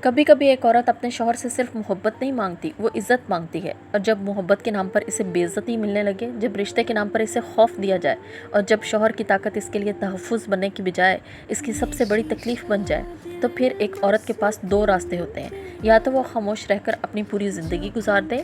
कभी कभी एक औरत अपने शौहर से सिर्फ मोहब्बत नहीं मांगती, वो इज़्ज़त मांगती है। और जब मोहब्बत के नाम पर इसे बेइज्जती मिलने लगे, जब रिश्ते के नाम पर इसे खौफ दिया जाए और जब शौहर की ताकत इसके लिए तहफ़्फ़ुज़ बनने की बजाय इसकी सबसे बड़ी तकलीफ़ बन जाए, तो फिर एक औरत के पास दो रास्ते होते हैं। या तो वो खामोश रहकर अपनी पूरी ज़िंदगी गुजार दे,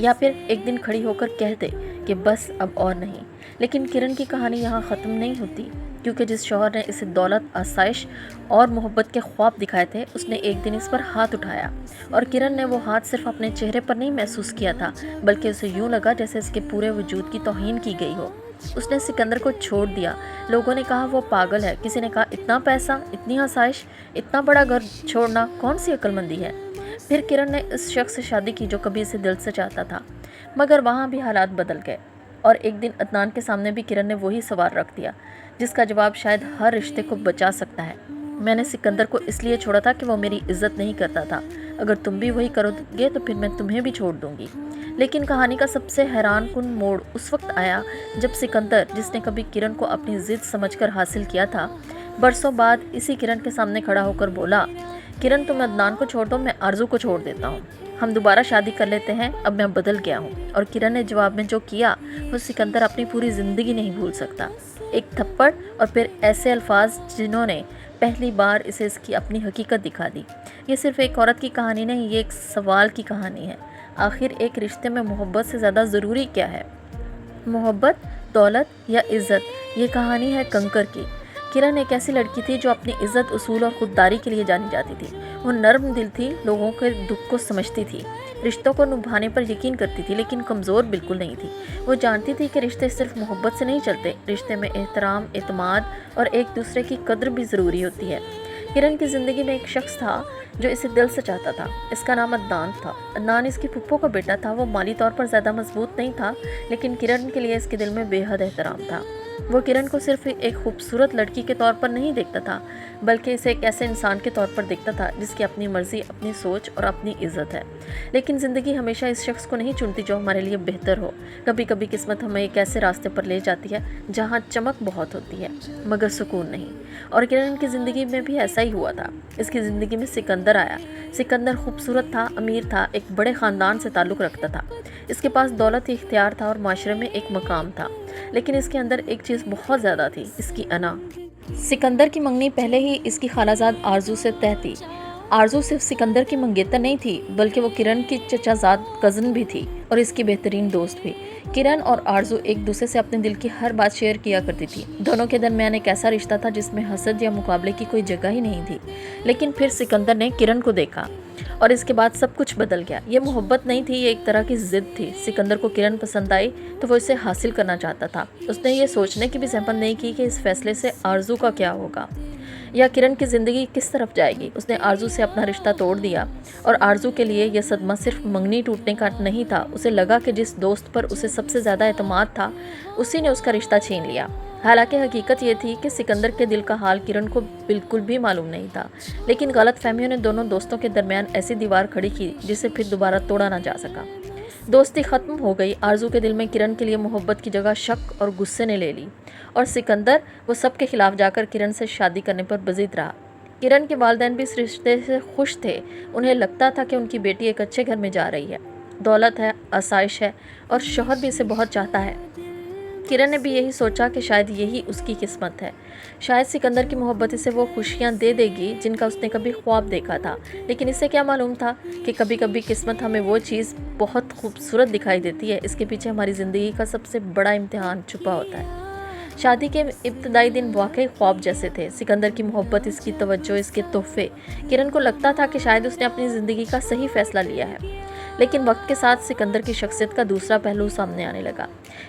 या फिर एक दिन खड़ी होकर कह दे कि बस अब और नहीं। लेकिन किरण की कहानी यहाँ ख़त्म नहीं होती, क्योंकि जिस शौहर ने इसे दौलत, आसाइश और मोहब्बत के ख्वाब दिखाए थे, उसने एक दिन इस पर हाथ उठाया। और किरण ने वो हाथ सिर्फ अपने चेहरे पर नहीं महसूस किया था, बल्कि उसे यूं लगा जैसे इसके पूरे वजूद की तौहीन की गई हो। उसने सिकंदर को छोड़ दिया। लोगों ने कहा वो पागल है, किसी ने कहा इतना पैसा, इतनी आसाइश, इतना बड़ा घर छोड़ना कौन सी अक्लमंदी है। फिर किरण ने इस शख्स से शादी की जो कभी इसे दिल से चाहता था, मगर वहाँ भी हालात बदल गए। और एक दिन अदनान के सामने भी किरण ने वही सवाल रख दिया, जिसका जवाब शायद हर रिश्ते को बचा सकता है। मैंने सिकंदर को इसलिए छोड़ा था कि वो मेरी इज्जत नहीं करता था। अगर तुम भी वही करोगे तो फिर मैं तुम्हें भी छोड़ दूंगी। लेकिन कहानी का सबसे हैरान कुन मोड़ उस वक्त आया जब सिकंदर, जिसने कभी किरण को अपनी जिद समझकर हासिल किया था, बरसों बाद इसी किरण के सामने खड़ा होकर बोला, किरण तुम अदनान को छोड़ दो, मैं आरजू को छोड़ देता हूँ। हम दोबारा शादी कर लेते हैं, अब मैं बदल गया हूँ। और किरण ने जवाब में जो किया वो सिकंदर अपनी पूरी ज़िंदगी नहीं भूल सकता। एक थप्पड़ और फिर ऐसे अल्फाज जिन्होंने पहली बार इसे इसकी अपनी हकीकत दिखा दी। ये सिर्फ एक औरत की कहानी नहीं, ये एक सवाल की कहानी है। आखिर एक रिश्ते में मोहब्बत से ज़्यादा ज़रूरी क्या है? मोहब्बत, दौलत या इज़्ज़त? ये कहानी है कंकर की। किरण एक ऐसी लड़की थी जो अपनी इज़्ज़त, उसूल और खुददारी के लिए जानी जाती थी। वो नर्म दिल थी, लोगों के दुख को समझती थी, रिश्तों को निभाने पर यकीन करती थी, लेकिन कमज़ोर बिल्कुल नहीं थी। वो जानती थी कि रिश्ते सिर्फ मोहब्बत से नहीं चलते, रिश्ते में एहतराम, एतमाद और एक दूसरे की कद्र भी ज़रूरी होती है। किरण की ज़िंदगी में एक शख्स था जो इसे दिल से चाहता था। इसका नाम अदनान था। अदनान इसकी फुप्पो का बेटा था। वो माली तौर पर ज़्यादा मजबूत नहीं था, लेकिन किरण के लिए इसके दिल में बेहद एहतराम था। वो किरण को सिर्फ एक खूबसूरत लड़की के तौर पर नहीं देखता था, बल्कि इसे एक ऐसे इंसान के तौर पर देखता था जिसकी अपनी मर्जी, अपनी सोच और अपनी इज्जत है। लेकिन ज़िंदगी हमेशा इस शख्स को नहीं चुनती जो हमारे लिए बेहतर हो। कभी कभी किस्मत हमें एक ऐसे रास्ते पर ले जाती है जहाँ चमक बहुत होती है, मगर सुकून नहीं। और किरण की ज़िंदगी में भी ऐसा ही हुआ था। इसकी ज़िंदगी में सिकंदर आया। सिकंदर खूबसूरत था, अमीर था, एक बड़े ख़ानदान से ताल्लुक़ रखता था। इसके पास दौलत, इख्तियार था और माशरे में एक मकाम था। लेकिन इसके अंदर एक चीज़ बहुत ज़्यादा थी, इसकी अना। सिकंदर की मंगनी पहले ही इसकी खालाजाद आरजू से तय थी। आरजू सिर्फ सिकंदर की मंगेतर नहीं थी, बल्कि वो किरण की चचाजाद कज़न भी थी और इसकी बेहतरीन दोस्त भी। किरण और आरजू एक दूसरे से अपने दिल की हर बात शेयर किया करती थी। दोनों के दरमियान एक ऐसा रिश्ता था जिसमें हसद या मुकाबले की कोई जगह ही नहीं थी। लेकिन फिर सिकंदर ने किरण को देखा और इसके बाद सब कुछ बदल गया। ये मोहब्बत नहीं थी, ये एक तरह की ज़िद थी। सिकंदर को किरण पसंद आई तो वो इसे हासिल करना चाहता था। उसने ये सोचने की भी सहमत नहीं की कि इस फैसले से आरजू का क्या होगा या किरण की ज़िंदगी किस तरफ जाएगी। उसने आरजू से अपना रिश्ता तोड़ दिया। और आरजू के लिए यह सदमा सिर्फ मंगनी टूटने का नहीं था। उसे लगा कि जिस दोस्त पर उसे सबसे ज़्यादा एतमाद था, उसी ने उसका रिश्ता छीन लिया। हालांकि हकीकत ये थी कि सिकंदर के दिल का हाल किरण को बिल्कुल भी मालूम नहीं था, लेकिन गलत फहमियों ने दोनों दोस्तों के दरमियान ऐसी दीवार खड़ी की जिसे फिर दोबारा तोड़ा ना जा सका। दोस्ती ख़त्म हो गई। आरजू के दिल में किरण के लिए मोहब्बत की जगह शक और गुस्से ने ले ली। और सिकंदर वो सब के खिलाफ जाकर किरण से शादी करने पर बज़िद रहा। किरण के वालिदैन भी इस रिश्ते से खुश थे। उन्हें लगता था कि उनकी बेटी एक अच्छे घर में जा रही है, दौलत है, आसाइश है और शौहर भी इसे बहुत चाहता है। किरण ने भी यही सोचा कि शायद यही उसकी किस्मत है। शायद सिकंदर की मोहब्बत इसे वो खुशियाँ दे देगी जिनका उसने कभी ख्वाब देखा था। लेकिन इसे क्या मालूम था कि कभी कभी किस्मत हमें वो चीज़ बहुत खूबसूरत दिखाई देती है, इसके पीछे हमारी ज़िंदगी का सबसे बड़ा इम्तिहान छुपा होता है। शादी के इब्तदाई दिन वाकई ख्वाब जैसे थे। सिकंदर की मोहब्बत, इसकी तवज्जो, इसके तोहफे। किरण को लगता था कि शायद उसने अपनी ज़िंदगी का सही फैसला लिया है। लेकिन वक्त के साथ सिकंदर की शख्सियत का दूसरा पहलू सामने आने लगा।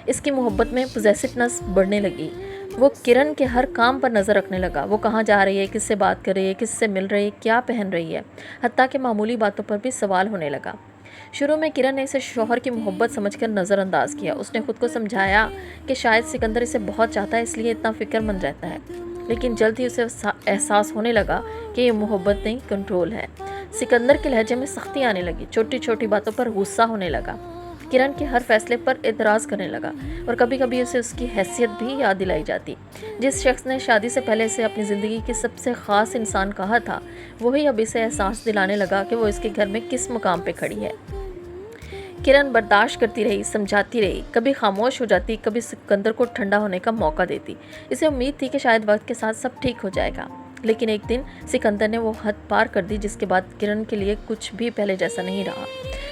इसकी मोहब्बत में पॉजेसिवनेस बढ़ने लगी। वो किरण के हर काम पर नज़र रखने लगा। वो कहाँ जा रही है, किससे बात कर रही है, किससे मिल रही है, क्या पहन रही है, हत्ता कि मामूली बातों पर भी सवाल होने लगा। शुरू में किरण ने इसे शौहर की मोहब्बत समझकर नज़रअंदाज किया। उसने खुद को समझाया कि शायद सिकंदर इसे बहुत चाहता है, इसलिए इतना फ़िक्रमंद रहता है। लेकिन जल्द ही उसे एहसास होने लगा कि ये मोहब्बत नहीं, कंट्रोल है। सिकंदर के लहजे में सख्ती आने लगी। छोटी छोटी बातों पर गुस्सा होने लगा। किरण के हर फैसले पर एतराज़ करने लगा और कभी कभी उसे उसकी हैसियत भी याद दिलाई जाती। जिस शख्स ने शादी से पहले से अपनी ज़िंदगी के सबसे ख़ास इंसान कहा था, वही अब इसे एहसास दिलाने लगा कि वो इसके घर में किस मुकाम पे खड़ी है। किरण बर्दाश्त करती रही, समझाती रही, कभी खामोश हो जाती, कभी सिकंदर को ठंडा होने का मौका देती। इसे उम्मीद थी कि शायद वक्त के साथ सब ठीक हो जाएगा। लेकिन एक दिन सिकंदर ने वो हद पार कर दी जिसके बाद किरण के लिए कुछ भी पहले जैसा नहीं रहा।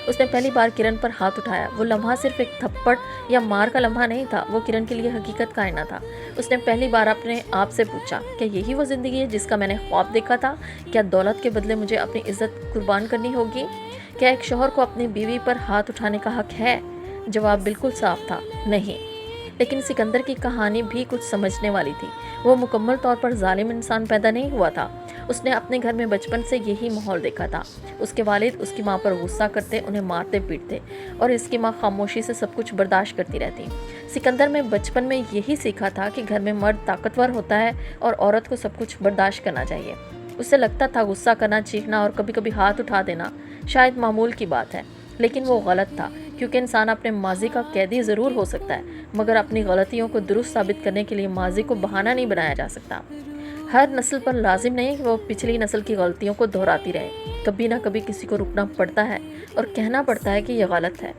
उसने पहली बार किरण पर हाथ उठाया। वो लम्हा सिर्फ एक थप्पड़ या मार का लम्हा नहीं था, वो किरण के लिए हकीकत का आईना था। उसने पहली बार अपने आप से पूछा, क्या यही वो ज़िंदगी है जिसका मैंने ख्वाब देखा था? क्या दौलत के बदले मुझे अपनी इज्जत कुर्बान करनी होगी? क्या एक शौहर को अपनी बीवी पर हाथ उठाने का हक है? जवाब बिल्कुल साफ था, नहीं। लेकिन सिकंदर की कहानी भी कुछ समझने वाली थी। वो मुकम्मल तौर पर जालिम इंसान पैदा नहीं हुआ था। उसने अपने घर में बचपन से यही माहौल देखा था। उसके वालिद उसकी माँ पर गुस्सा करते, उन्हें मारते पीटते और इसकी माँ खामोशी से सब कुछ बर्दाश्त करती रहती। सिकंदर में बचपन में यही सीखा था कि घर में मर्द ताकतवर होता है और औरत को सब कुछ बर्दाश्त करना चाहिए। उसे लगता था गुस्सा करना, चीखना और कभी कभी हाथ उठा देना शायद मामूल की बात है, लेकिन वो गलत था, क्योंकि इंसान अपने माजी का कैदी ज़रूर हो सकता है, मगर अपनी गलतियों को दुरुस्त साबित करने के लिए माजी को बहाना नहीं बनाया जा सकता। हर नस्ल पर लाजिम नहीं कि वो पिछली नस्ल की गलतियों को दोहराती रहे। कभी ना कभी किसी को रुकना पड़ता है और कहना पड़ता है कि यह गलत है।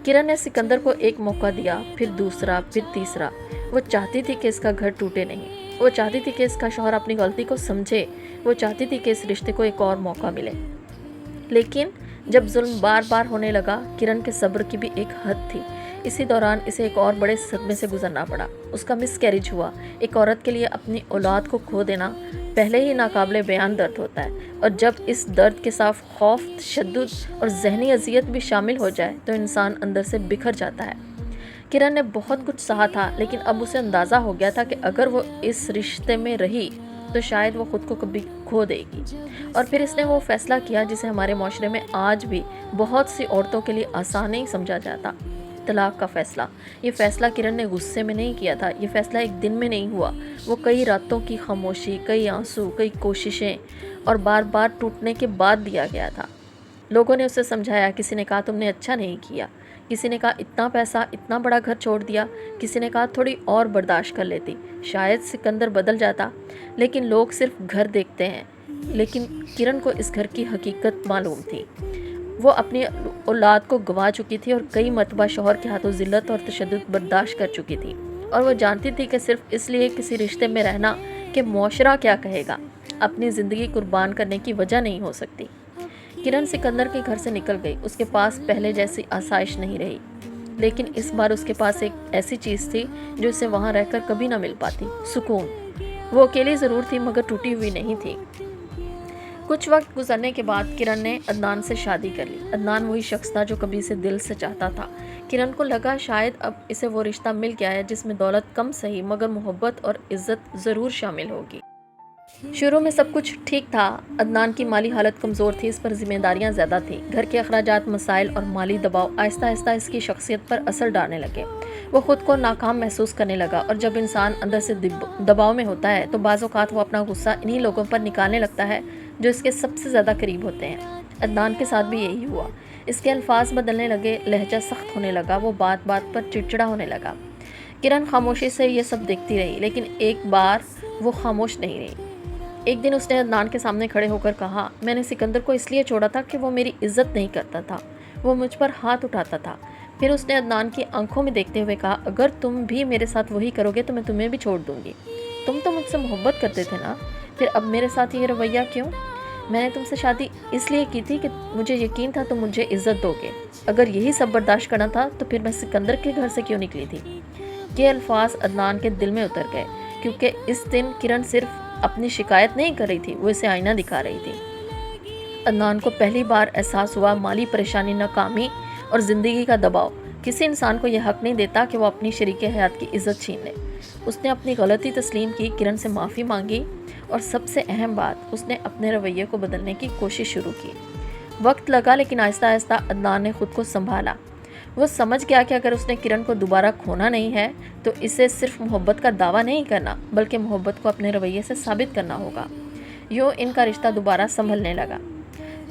किरण ने सिकंदर को एक मौका दिया, फिर दूसरा, फिर तीसरा। वो चाहती थी कि इसका घर टूटे नहीं। वो चाहती थी कि इसका शौहर अपनी गलती को समझे। वो चाहती थी कि इस रिश्ते को एक और मौका मिले। लेकिन जब जुल्म बार बार होने लगा, किरण के सब्र की भी एक हद थी। इसी दौरान इसे एक और बड़े सदमे से गुजरना पड़ा। उसका मिसकैरेज हुआ। एक औरत के लिए अपनी औलाद को खो देना पहले ही नाकाबिले बयान दर्द होता है, और जब इस दर्द के साथ खौफ, तशद्दुद और जहनी अजियत भी शामिल हो जाए तो इंसान अंदर से बिखर जाता है। किरण ने बहुत कुछ सहा था, लेकिन अब उसे अंदाज़ा हो गया था कि अगर वो इस रिश्ते में रही तो शायद वो खुद को कभी खो देगी। और फिर इसने वो फैसला किया जिसे हमारे माशरे में आज भी बहुत सी औरतों के लिए आसान नहीं समझा जाता, तलाक का फ़ैसला। ये फ़ैसला किरण ने गुस्से में नहीं किया था। ये फ़ैसला एक दिन में नहीं हुआ। वो कई रातों की खामोशी, कई आंसू, कई कोशिशें और बार बार टूटने के बाद दिया गया था। लोगों ने उसे समझाया। किसी ने कहा तुमने अच्छा नहीं किया, किसी ने कहा इतना पैसा, इतना बड़ा घर छोड़ दिया, किसी ने कहा थोड़ी और बर्दाश्त कर लेती, शायद सिकंदर बदल जाता। लेकिन लोग सिर्फ घर देखते हैं, लेकिन किरण को इस घर की हकीकत मालूम थी। वो अपनी औलाद को गंवा चुकी थी और कई मरतबा शौहर के हाथों जिल्लत और तशद्दुद बर्दाश्त कर चुकी थी। और वो जानती थी कि सिर्फ इसलिए किसी रिश्ते में रहना कि मुआशरा क्या कहेगा, अपनी ज़िंदगी कुर्बान करने की वजह नहीं हो सकती। किरण सिकंदर के घर से निकल गई। उसके पास पहले जैसी आसाइश नहीं रही, लेकिन इस बार उसके पास एक ऐसी चीज़ थी जो उसे वहाँ रहकर कभी ना मिल पाती, सुकून। वो अकेली ज़रूर थी मगर टूटी हुई नहीं थी। कुछ वक्त गुजरने के बाद किरण ने अदनान से शादी कर ली। अदनान वही शख्स था जो कभी इसे दिल से चाहता था। किरण को लगा शायद अब इसे वो रिश्ता मिल गया है जिसमें दौलत कम सही मगर मोहब्बत और इज्जत ज़रूर शामिल होगी। शुरू में सब कुछ ठीक था। अदनान की माली हालत कमज़ोर थी, इस पर जिम्मेदारियां ज़्यादा थीं। घर के अखराजात, मसाइल और माली दबाव आहिस्ता आहिस्ता इसकी शख्सियत पर असर डालने लगे। वो ख़ुद को नाकाम महसूस करने लगा, और जब इंसान अंदर से दबाव में होता है तो बाज़ औक़ात वो अपना गुस्सा इन्हीं लोगों पर निकालने लगता है जो इसके सबसे ज़्यादा करीब होते हैं। अदनान के साथ भी यही हुआ। इसके अल्फाज बदलने लगे, लहजा सख्त होने लगा, वो बात बात पर चिड़चिड़ा होने लगा। किरण खामोशी से ये सब देखती रही, लेकिन एक बार वो खामोश नहीं रही। एक दिन उसने अदनान के सामने खड़े होकर कहा, मैंने सिकंदर को इसलिए छोड़ा था कि वो मेरी इज्जत नहीं करता था, वो मुझ पर हाथ उठाता था। फिर उसने अदनान की आंखों में देखते हुए कहा, अगर तुम भी मेरे साथ वही करोगे तो मैं तुम्हें भी छोड़ दूंगी। तुम तो मुझसे मोहब्बत करते थे ना, फिर अब मेरे साथ ये रवैया क्यों? मैंने तुमसे शादी इसलिए की थी कि मुझे यकीन था तुम मुझे इज्जत दोगे। अगर यही सब बर्दाश्त करना था तो फिर मैं सिकंदर के घर से क्यों निकली थी? ये अल्फाज अदनान के दिल में उतर गए, क्योंकि इस दिन किरण सिर्फ अपनी शिकायत नहीं कर रही थी, वो इसे आईना दिखा रही थी। अदनान को पहली बार एहसास हुआ माली परेशानी, नाकामी और ज़िंदगी का दबाव किसी इंसान को यह हक नहीं देता कि वो अपनी शरीके हयात की इज्जत छीन ले। उसने अपनी गलती तस्लीम की, किरण से माफ़ी मांगी, और सबसे अहम बात, उसने अपने रवैये को बदलने की कोशिश शुरू की। वक्त लगा, लेकिन आहिस्ता आहिस्ता अदनान ने खुद को संभाला। वो समझ गया कि अगर उसने किरण को दोबारा खोना नहीं है तो इसे सिर्फ मोहब्बत का दावा नहीं करना, बल्कि मोहब्बत को अपने रवैये से साबित करना होगा। यूँ इनका रिश्ता दोबारा संभलने लगा।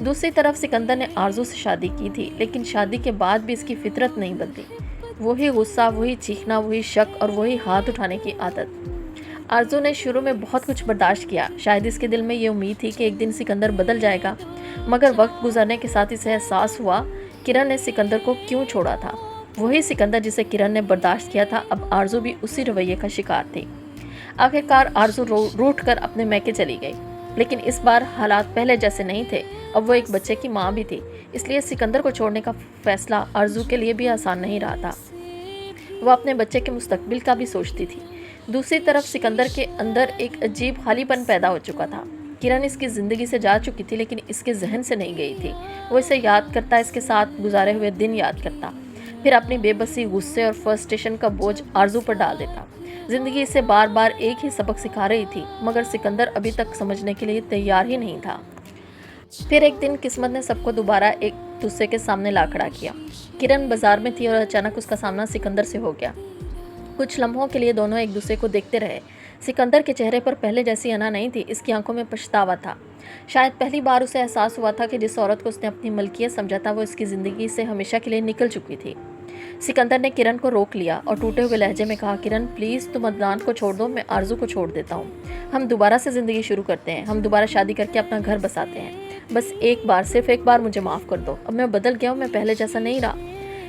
दूसरी तरफ सिकंदर ने आरजू से शादी की थी, लेकिन शादी के बाद भी इसकी फितरत नहीं बदली। वही गुस्सा, वही चीखना, वही शक और वही हाथ उठाने की आदत। आरजू ने शुरू में बहुत कुछ बर्दाश्त किया। शायद इसके दिल में ये उम्मीद थी कि एक दिन सिकंदर बदल जाएगा, मगर वक्त गुजरने के साथ इसे एहसास हुआ किरण ने सिकंदर को क्यों छोड़ा था। वही सिकंदर जिसे किरण ने बर्दाश्त किया था, अब आरजू भी उसी रवैये का शिकार थी। आखिरकार आरजू रूठ कर अपने मैके चली गई, लेकिन इस बार हालात पहले जैसे नहीं थे। अब वो एक बच्चे की माँ भी थी, इसलिए सिकंदर को छोड़ने का फैसला आरजू के लिए भी आसान नहीं रहा था। वह अपने बच्चे के मुस्तकबिल का भी सोचती थी। दूसरी तरफ सिकंदर के अंदर एक अजीब खालीपन पैदा हो चुका था। किरण इसकी ज़िंदगी से जा चुकी थी, लेकिन इसके जहन से नहीं गई थी। वो इसे याद करता, इसके साथ गुजारे हुए दिन याद करता, फिर अपनी बेबसी, गुस्से और फ्रस्ट्रेशन का बोझ आरजू पर डाल देता। ज़िंदगी इसे बार बार एक ही सबक सिखा रही थी, मगर सिकंदर अभी तक समझने के लिए तैयार ही नहीं था। फिर एक दिन किस्मत ने सबको दोबारा एक दूसरे के सामने ला खड़ा किया। किरण बाजार में थी और अचानक उसका सामना सिकंदर से हो गया। कुछ लम्हों के लिए दोनों एक दूसरे को देखते रहे। सिकंदर के चेहरे पर पहले जैसी अना नहीं थी, इसकी आंखों में पछतावा था। शायद पहली बार उसे एहसास हुआ था कि जिस औरत को उसने अपनी मलकियत समझा था, वो इसकी ज़िंदगी से हमेशा के लिए निकल चुकी थी। सिकंदर ने किरण को रोक लिया और टूटे हुए लहजे में कहा, किरण प्लीज़ तुम अदनान को छोड़ दो, मैं आरजू को छोड़ देता हूँ। हम दोबारा से ज़िंदगी शुरू करते हैं, हम दोबारा शादी करके अपना घर बसाते हैं। बस एक बार, सिर्फ एक बार मुझे माफ़ कर दो। अब मैं बदल गया हूँ, मैं पहले जैसा नहीं रहा।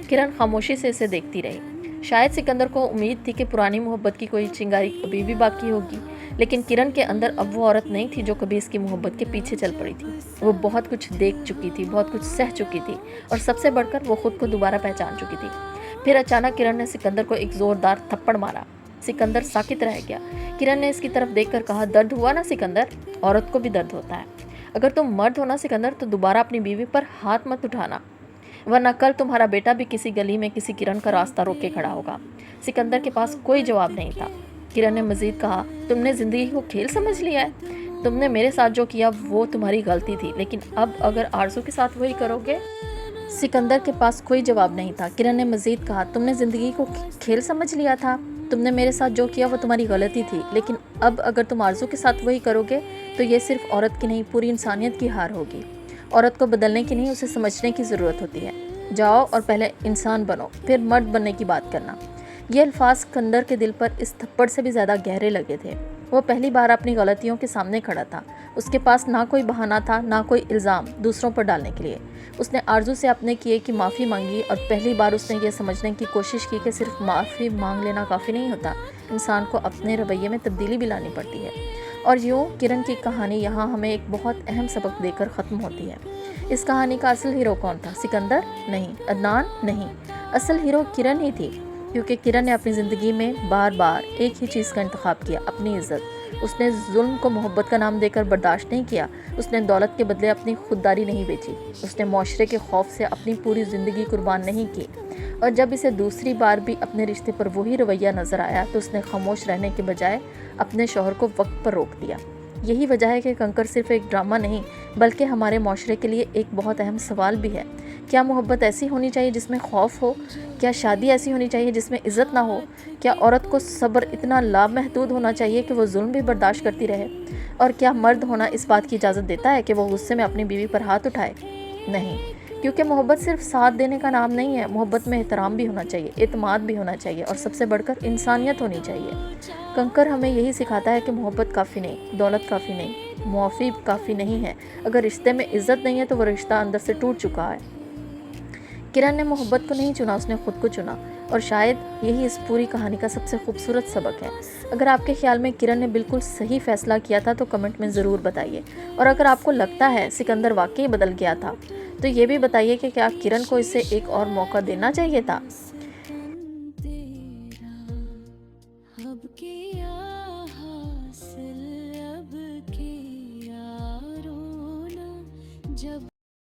किरण खामोशी से इसे देखती रही। शायद सिकंदर को उम्मीद थी कि पुरानी मोहब्बत की कोई चिंगारी अभी भी बाकी होगी, लेकिन किरण के अंदर अब वो औरत नहीं थी जो कभी इसकी मोहब्बत के पीछे चल पड़ी थी। वो बहुत कुछ देख चुकी थी, बहुत कुछ सह चुकी थी, और सबसे बढ़कर वो खुद को दोबारा पहचान चुकी थी। फिर अचानक किरण ने सिकंदर को एक जोरदार थप्पड़ मारा। सिकंदर साकित रह गया। किरण ने इसकी तरफ देखकर कहा, दर्द हुआ ना सिकंदर? औरत को भी दर्द होता है। अगर तुम मर्द हो ना सिकंदर, तो दोबारा अपनी बीवी पर हाथ मत उठाना, वरना कल तुम्हारा बेटा भी किसी गली में किसी किरण का रास्ता रोक के खड़ा होगा। सिकंदर के पास कोई जवाब नहीं था। किरण ने मजीद कहा, तुमने ज़िंदगी को खेल समझ लिया है। तुमने मेरे साथ जो किया वो तुम्हारी गलती थी, लेकिन अब अगर आरजू के साथ वही करोगे। सिकंदर के पास कोई जवाब नहीं था। किरण ने मजीद कहा, तुमने ज़िंदगी को खेल समझ लिया था। तुमने मेरे साथ जो किया वो तुम्हारी गलती थी, लेकिन अब अगर तुम आरजू के साथ वही करोगे तो ये सिर्फ औरत की नहीं, पूरी इंसानियत की हार होगी। औरत को बदलने की नहीं, उसे समझने की ज़रूरत होती है। जाओ और पहले इंसान बनो, फिर मर्द बनने की बात करना। ये अल्फाज सिकंदर के दिल पर इस थप्पड़ से भी ज़्यादा गहरे लगे थे। वो पहली बार अपनी गलतियों के सामने खड़ा था। उसके पास ना कोई बहाना था, ना कोई इल्ज़ाम दूसरों पर डालने के लिए। उसने आरजू से अपने किए की माफ़ी मांगी, और पहली बार उसने ये समझने की कोशिश की कि सिर्फ माफ़ी मांग लेना काफ़ी नहीं होता, इंसान को अपने रवैये में तब्दीली भी लानी पड़ती है। और यूँ किरण की कहानी यहाँ हमें एक बहुत अहम सबक देकर ख़त्म होती है। इस कहानी का असल हीरो कौन था? सिकंदर नहीं, अदनान नहीं, असल हीरो किरण ही थी। क्योंकि किरण ने अपनी ज़िंदगी में बार बार एक ही चीज़ का इंतखाब किया, अपनी इज़्ज़त। उसने जुल्म को मोहब्बत का नाम देकर बर्दाश्त नहीं किया। उसने दौलत के बदले अपनी खुददारी नहीं बेची। उसने माशरे के खौफ से अपनी पूरी ज़िंदगी कुर्बान नहीं की। और जब इसे दूसरी बार भी अपने रिश्ते पर वही रवैया नज़र आया, तो उसने खामोश रहने के बजाय अपने शौहर को वक्त पर रोक दिया। यही वजह है कि कंकर सिर्फ एक ड्रामा नहीं, बल्कि हमारे माशरे के लिए एक बहुत अहम सवाल भी है। क्या मोहब्बत ऐसी होनी चाहिए जिसमें खौफ हो? क्या शादी ऐसी होनी चाहिए जिसमें इज़्ज़त ना हो? क्या औरत को सब्र इतना लामहदूद होना चाहिए कि वो जुल्म भी बर्दाश्त करती रहे? और क्या मर्द होना इस बात की इजाज़त देता है कि वो गुस्से में अपनी बीवी पर हाथ उठाए? नहीं, क्योंकि मोहब्बत सिर्फ साथ देने का नाम नहीं है। मोहब्बत में एहतराम भी होना चाहिए, एतमाद भी होना चाहिए, और सबसे बढ़कर इंसानियत होनी चाहिए। कंकर हमें यही सिखाता है कि मोहब्बत काफ़ी नहीं, दौलत काफ़ी नहीं, मुआफ़ी काफ़ी नहीं है। अगर रिश्ते में इज़्ज़त नहीं है तो वो रिश्ता अंदर से टूट चुका है। किरण ने मोहब्बत को नहीं चुना, उसने खुद को चुना, और शायद यही इस पूरी कहानी का सबसे खूबसूरत सबक है। अगर आपके ख्याल में किरण ने बिल्कुल सही फैसला किया था तो कमेंट में ज़रूर बताइए। और अगर आपको लगता है सिकंदर वाकई बदल गया था, तो ये भी बताइए कि क्या किरण को इसे एक और मौका देना चाहिए था। अब किया हासिल, अब किया रोना, जब